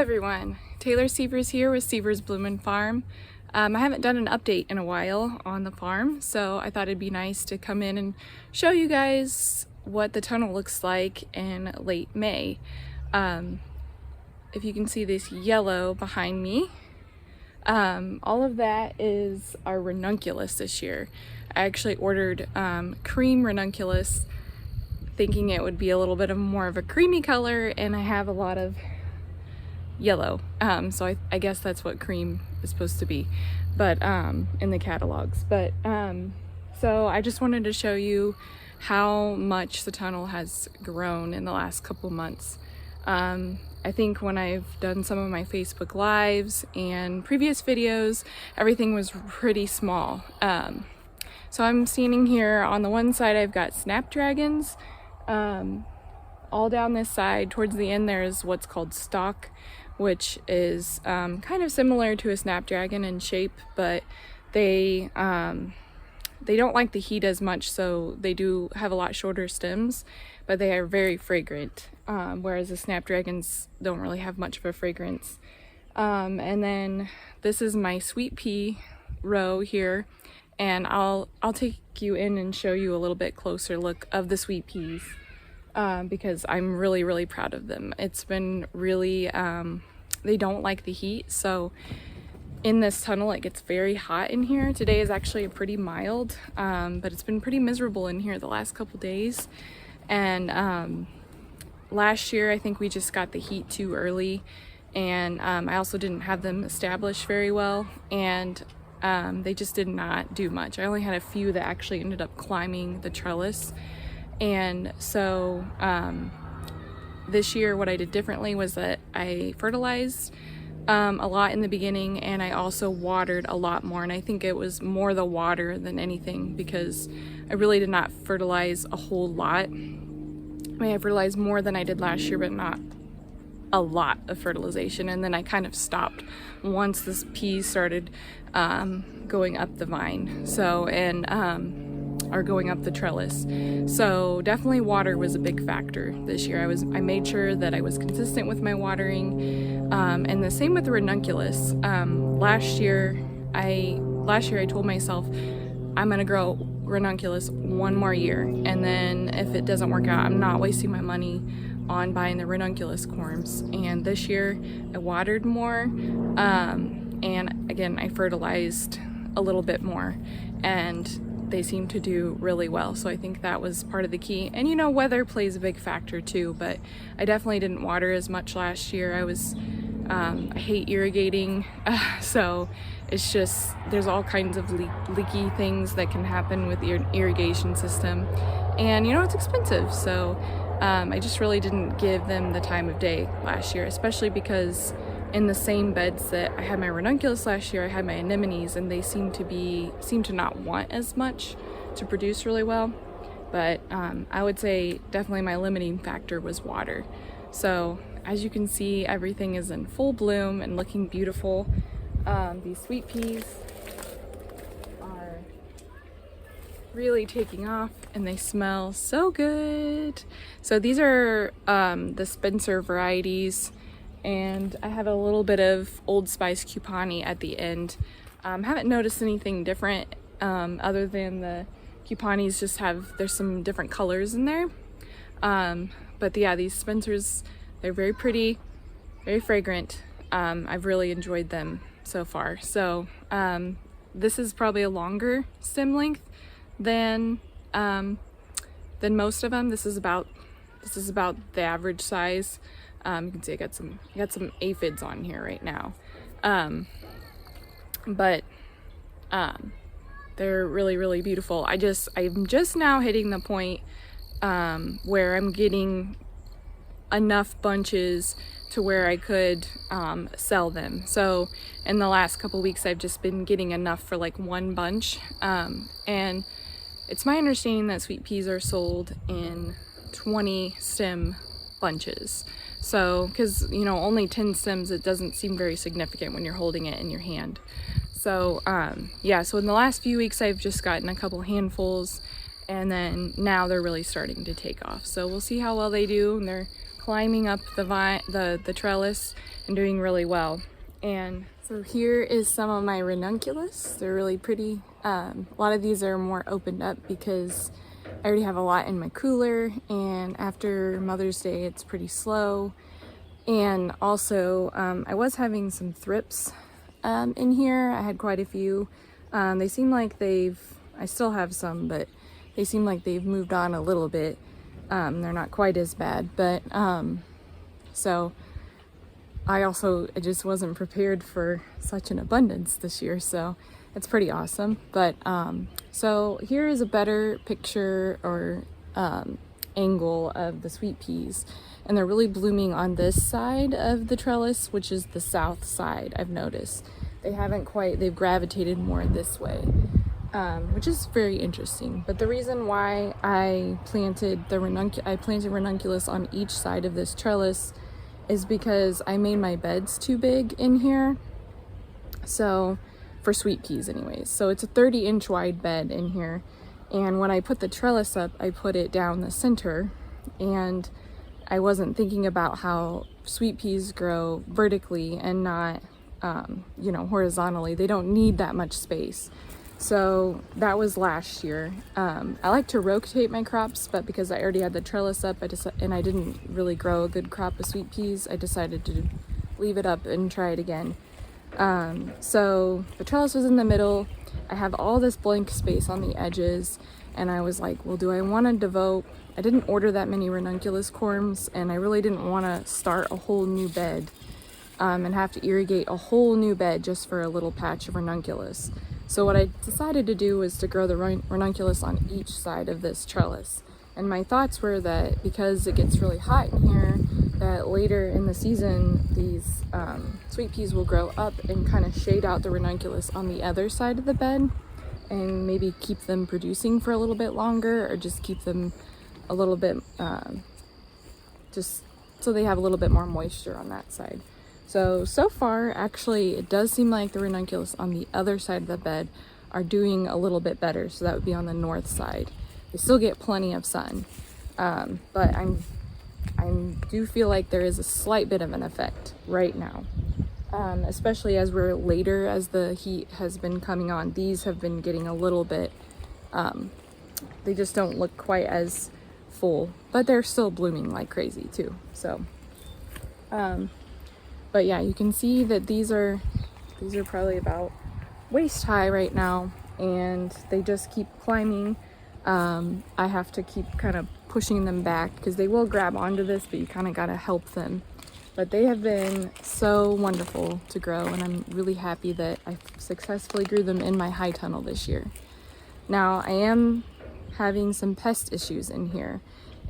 everyone, Taylor Sievers here with Sievers Bloomin' Farm. I haven't done an update in a while on the farm, so I thought it'd be nice to come in and show you guys what the tunnel looks like in late May. If you can see this yellow behind me, all of that is our Ranunculus this year. I actually ordered cream Ranunculus thinking it would be a little bit more of a creamy color, and I have a lot of yellow, so I guess that's what cream is supposed to be, but in the catalogs. But so I just wanted to show you how much the tunnel has grown in the last couple months. I think when I've done some of my Facebook lives and previous videos, everything was pretty small. So I'm standing here on the one side, I've got snapdragons. All down this side towards the end there's what's called stock, which is kind of similar to a snapdragon in shape, but they don't like the heat as much, so they do have a lot shorter stems, but they are very fragrant, whereas the snapdragons don't really have much of a fragrance. And then this is my sweet pea row here, and I'll take you in and show you a little bit closer look of the sweet peas. Because I'm really proud of them. It's been really, they don't like the heat, so in this tunnel it gets very hot in here. Today is actually pretty mild, but it's been pretty miserable in here the last couple days. And last year I think we just got the heat too early, and I also didn't have them established very well, and they just did not do much. I only had a few that actually ended up climbing the trellis. And so this year what I did differently was that I fertilized a lot in the beginning, and I also watered a lot more, and I think it was more the water than anything, because I really did not fertilize a whole lot. I mean, I fertilized more than I did last year, but not a lot of fertilization, and then I kind of stopped once this peas started going up the vine, so, and are going up the trellis. So definitely water was a big factor this year. I made sure that I was consistent with my watering, and the same with the Ranunculus. Last year I told myself I'm gonna grow Ranunculus one more year, and then if it doesn't work out, I'm not wasting my money on buying the Ranunculus corms. And this year I watered more, and again I fertilized a little bit more, and they seem to do really well. So I think that was part of the key. And you know, weather plays a big factor too, but I definitely didn't water as much last year. I hate irrigating, so it's just, there's all kinds of leaky things that can happen with your irrigation system, and you know, it's expensive. So I just really didn't give them the time of day last year, especially because in the same beds that I had my Ranunculus last year, I had my anemones, and they seem to not want as much to produce really well. But I would say definitely my limiting factor was water. So as you can see, everything is in full bloom and looking beautiful. These sweet peas are really taking off, and they smell so good. So these are the Spencer varieties, and I have a little bit of Old Spice cupani at the end. Haven't noticed anything different other than the cupanis just there's some different colors in there. But yeah, these Spencers, they're very pretty, very fragrant. I've really enjoyed them so far. So this is probably a longer stem length than most of them. This is about the average size. You can see I got some aphids on here right now, but they're really beautiful. I'm just now hitting the point where I'm getting enough bunches to where I could sell them. So in the last couple weeks I've just been getting enough for like one bunch, and it's my understanding that sweet peas are sold in 20 stem bunches. So, because you know, only 10 stems, it doesn't seem very significant when you're holding it in your hand. So yeah, so in the last few weeks I've just gotten a couple handfuls, and then now they're really starting to take off. So we'll see how well they do, and they're climbing up the trellis and doing really well. And so here is some of my ranunculus. They're really pretty. A lot of these are more opened up because I already have a lot in my cooler, and after Mother's Day it's pretty slow. And also I was having some thrips in here. I had quite a few. They seem like I still have some, but they seem like they've moved on a little bit. They're not quite as bad, but so I just wasn't prepared for such an abundance this year, so it's pretty awesome. But so here is a better picture or angle of the sweet peas, and they're really blooming on this side of the trellis, which is the south side. I've noticed they've gravitated more this way, which is very interesting. But the reason why I planted ranunculus on each side of this trellis is because I made my beds too big in here, so for sweet peas anyways. So it's a 30-inch wide bed in here, and when I put the trellis up, I put it down the center, and I wasn't thinking about how sweet peas grow vertically and not horizontally. They don't need that much space. So that was last year. I like to rotate my crops, but because I already had the trellis up, and I didn't really grow a good crop of sweet peas, I decided to leave it up and try it again. So the trellis was in the middle. I have all this blank space on the edges, and I was like, well, do I want to devote? I didn't order that many ranunculus corms, and I really didn't want to start a whole new bed and have to irrigate a whole new bed just for a little patch of ranunculus. So what I decided to do was to grow the ranunculus on each side of this trellis. And my thoughts were that because it gets really hot in here, that later in the season, these sweet peas will grow up and kind of shade out the ranunculus on the other side of the bed, and maybe keep them producing for a little bit longer, or just keep them a little bit, just so they have a little bit more moisture on that side. So far, actually, it does seem like the ranunculus on the other side of the bed are doing a little bit better. So that would be on the north side. They still get plenty of sun, but I do feel like there is a slight bit of an effect right now, especially as we're later, as the heat has been coming on. These have been getting a little bit, they just don't look quite as full, but they're still blooming like crazy too. So, but yeah, you can see that these are probably about waist high right now, and they just keep climbing. I have to keep kind of pushing them back because they will grab onto this, but you kind of got to help them. But they have been so wonderful to grow, and I'm really happy that I successfully grew them in my high tunnel this year. Now, I am having some pest issues in here,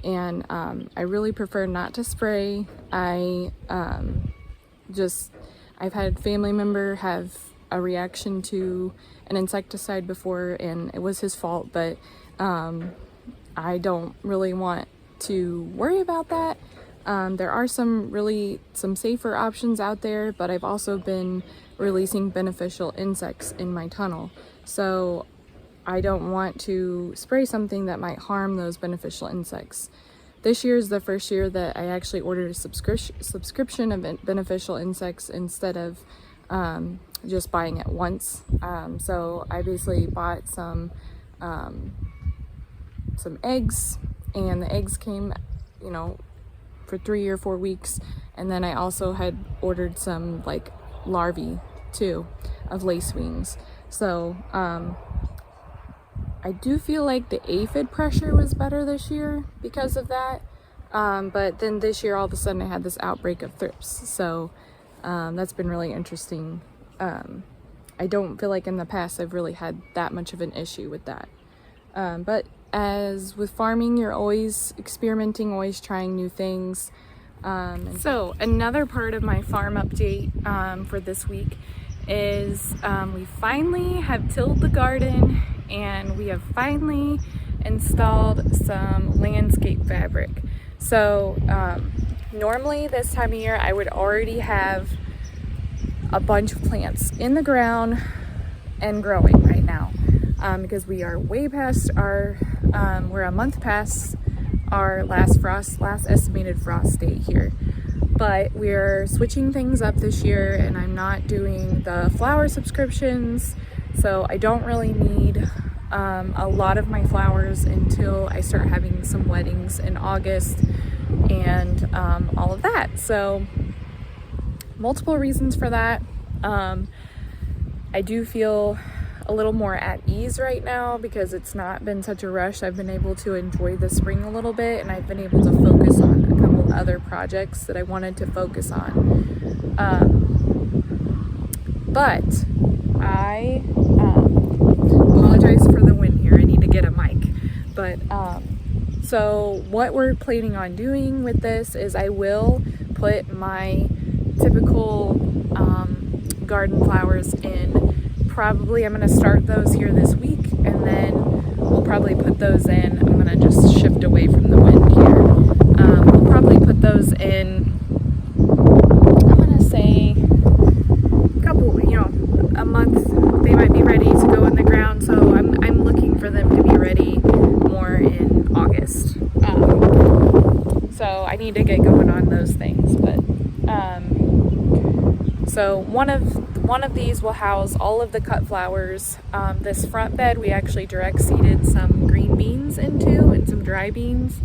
and I really prefer not to spray. I've had a family member have a reaction to an insecticide before, and it was his fault, but I don't really want to worry about that. There are some safer options out there, but I've also been releasing beneficial insects in my tunnel, so I don't want to spray something that might harm those beneficial insects. This year is the first year that I actually ordered a subscription of beneficial insects instead of just buying it once. So I basically bought some eggs, and the eggs came, for 3 or 4 weeks. And then I also had ordered some like larvae too of lacewings. So I do feel like the aphid pressure was better this year because of that. But then this year, all of a sudden, I had this outbreak of thrips. So that's been really interesting. I don't feel like in the past I've really had that much of an issue with that. But as with farming, you're always experimenting, always trying new things. So another part of my farm update for this week is we finally have tilled the garden, and we have finally installed some landscape fabric. So normally this time of year I would already have a bunch of plants in the ground and growing right now, because we are way past our we're a month past our last estimated frost date here. But we're switching things up this year, and I'm not doing the flower subscriptions, so I don't really need a lot of my flowers until I start having some weddings in August and all of that. So multiple reasons for that. I do feel a little more at ease right now because it's not been such a rush. I've been able to enjoy the spring a little bit, and I've been able to focus on a couple other projects that I wanted to focus on. But I apologize for the wind here. I need to get a mic. But so what we're planning on doing with this is I will put my typical garden flowers in. Probably I'm going to start those here this week, and then we'll probably put those in. I'm going to just shift away from the wind here. We'll probably put those in, I'm going to say a month. They might be ready to go in the ground, so I'm looking for them to be ready more in August. So I need to get going on those things, but so one of these will house all of the cut flowers. This front bed we actually direct seeded some green beans into and some dry beans.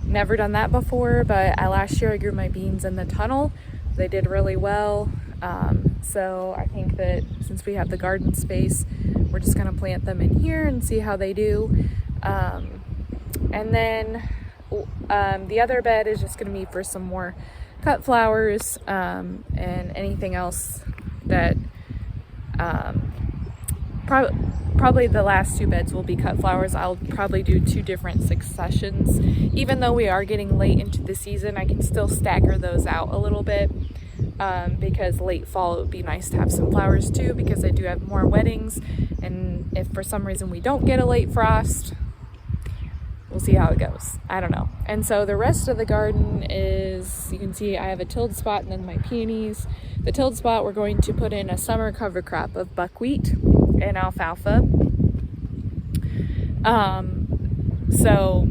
Never done that before, but last year I grew my beans in the tunnel. They did really well. So I think that since we have the garden space, we're just gonna plant them in here and see how they do. And then the other bed is just gonna be for some more cut flowers and anything else that probably the last two beds will be cut flowers. I'll probably do 2 different successions. Even though we are getting late into the season, I can still stagger those out a little bit because late fall it would be nice to have some flowers too, because I do have more weddings, and if for some reason we don't get a late frost, we'll see how it goes. I don't know. And so the rest of the garden is, you can see I have a tilled spot and then my peonies. The tilled spot we're going to put in a summer cover crop of buckwheat and alfalfa. So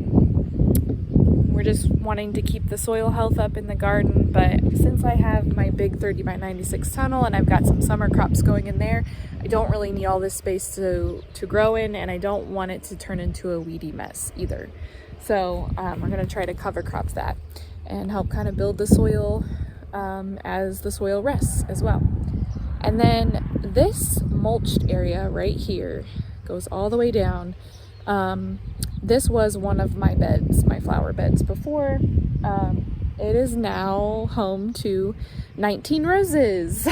we're just wanting to keep the soil health up in the garden, but since I have my big 30 by 96 tunnel and I've got some summer crops going in there, I don't really need all this space to grow in, and I don't want it to turn into a weedy mess either. So we're going to try to cover crop that and help kind of build the soil as the soil rests as well. And then this mulched area right here goes all the way down. This was one of my beds, my flower beds before. It is now home to 19 roses.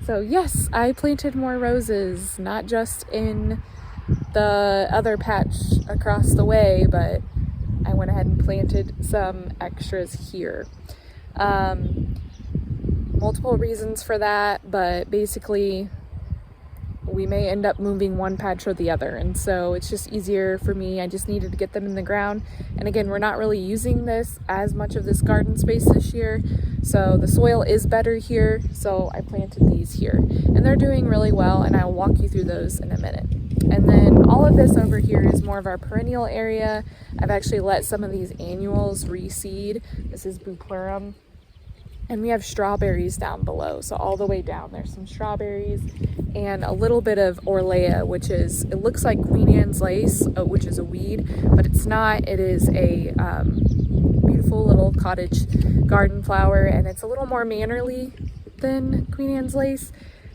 So yes, I planted more roses, not just in the other patch across the way, but I went ahead and planted some extras here. Multiple reasons for that, but basically we may end up moving one patch or the other, and so it's just easier for me. I just needed to get them in the ground, and again, we're not really using this as much of this garden space this year, so the soil is better here, so I planted these here, and they're doing really well, and I'll walk you through those in a minute. And then all of this over here is more of our perennial area. I've actually let some of these annuals reseed. This is bupleurum. And we have strawberries down below. So all the way down, there's some strawberries and a little bit of Orlaya, which is, it looks like Queen Anne's lace, which is a weed, but it's not. It is a beautiful little cottage garden flower, and it's a little more mannerly than Queen Anne's lace.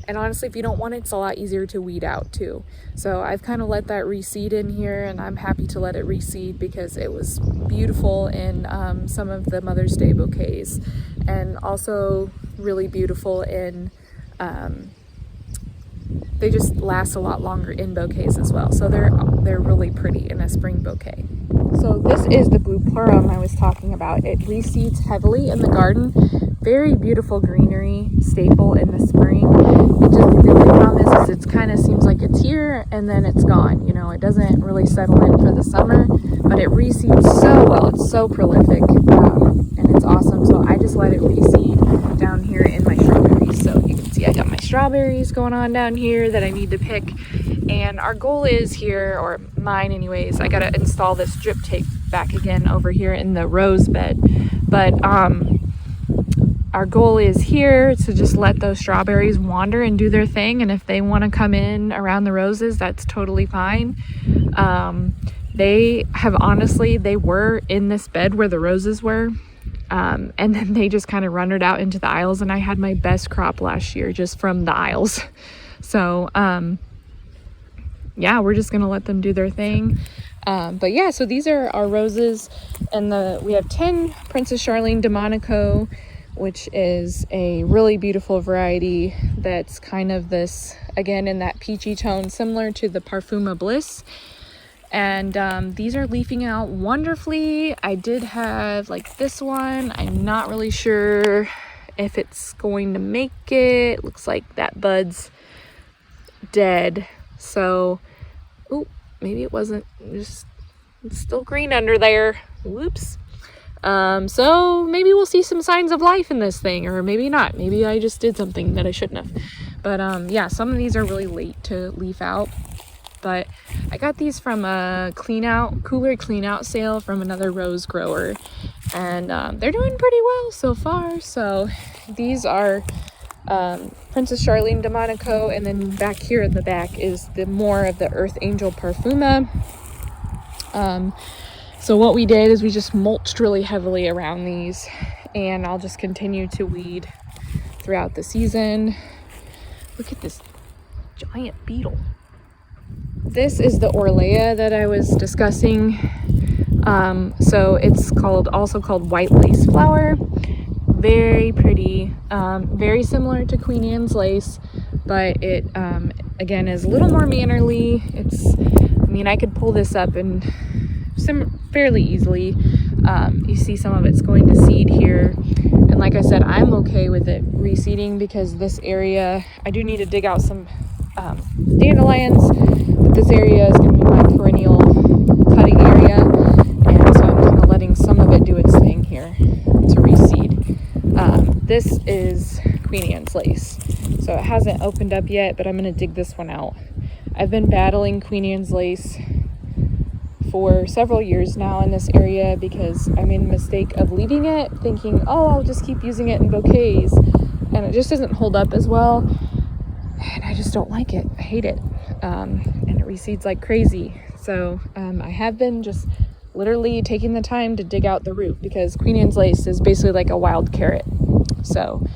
And honestly, if you don't want it, it's a lot easier to weed out too. So I've kind of let that reseed in here, and I'm happy to let it reseed because it was beautiful in some of the Mother's Day bouquets, and also really beautiful in, they just last a lot longer in bouquets as well. So they're really pretty in a spring bouquet. So this is the bupleurum I was talking about. It reseeds heavily in the garden. Very beautiful greenery staple in the spring. It just, the only problem is it kind of seems like it's here and then it's gone. You know, it doesn't really settle in for the summer, but it reseeds so well. It's so prolific, and it's awesome. So I just let it reseed down here in my strawberries. So you can see I got my strawberries going on down here that I need to pick. And our goal is here, or mine anyways, I gotta install this drip tape back again over here in the rose bed. But our goal is here to just let those strawberries wander and do their thing. And if they want to come in around the roses, that's totally fine. They were in this bed where the roses were. And then they just kind of runnered out into the aisles, and I had my best crop last year just from the aisles. So, yeah, we're just gonna let them do their thing. But yeah, so these are our roses, and we have 10 Princess Charlene de Monaco, which is a really beautiful variety that's kind of this, again, in that peachy tone, similar to the Parfuma Bliss. And these are leafing out wonderfully. I did have like this one. I'm not really sure if it's going to make it. Looks like that bud's dead. So, oh, maybe it wasn't. It's still green under there. Whoops. So maybe we'll see some signs of life in this thing, or maybe not. Maybe I just did something that I shouldn't have. But yeah, some of these are really late to leaf out. But I got these from a cooler clean out sale from another rose grower, and they're doing pretty well so far. So these are Princess Charlene de Monaco, and then back here in the back is the more of the Earth Angel Parfuma. So what we did is we just mulched really heavily around these, and I'll just continue to weed throughout the season. Look at this giant beetle. This is the Orlaya that I was discussing. So it's also called white lace flower. Very pretty, very similar to Queen Anne's lace, but it again is a little more mannerly. I could pull this up and fairly easily. You see some of it's going to seed here, and like I said, I'm okay with it reseeding because this area, I do need to dig out some dandelions, but this area is going to be my perennial cutting area, and so I'm kind of letting some of it do its thing here to reseed. This is Queen Anne's lace, so it hasn't opened up yet, but I'm going to dig this one out. I've been battling Queen Anne's lace for several years now in this area because I made a mistake of leaving it thinking, oh, I'll just keep using it in bouquets, and it just doesn't hold up as well, and I just don't like it. I hate it, and it reseeds like crazy. So I have been just literally taking the time to dig out the root because Queen Anne's lace is basically like a wild carrot. So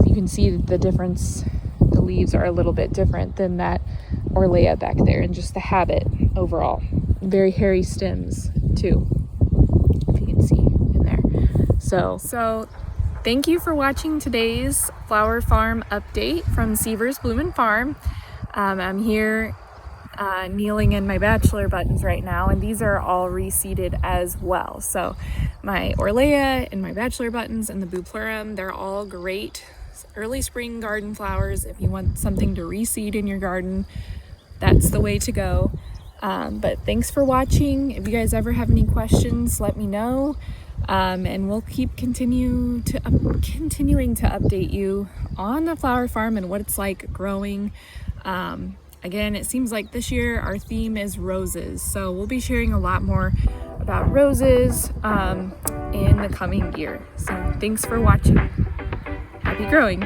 you can see the difference. The leaves are a little bit different than that Orlaya back there, and just the habit overall. Very hairy stems too, if you can see in there. So thank you for watching today's flower farm update from Seaver's Bloomin' Farm. I'm here kneeling in my bachelor buttons right now, and these are all reseeded as well. So my Orlaya and my bachelor buttons and the Bupleurum, they're all great early spring garden flowers. If you want something to reseed in your garden, that's the way to go. But thanks for watching. If you guys ever have any questions, let me know, and we'll keep continuing to update you on the flower farm and what it's like growing. Again, it seems like this year our theme is roses, so we'll be sharing a lot more about roses in the coming year. So thanks for watching. Happy growing.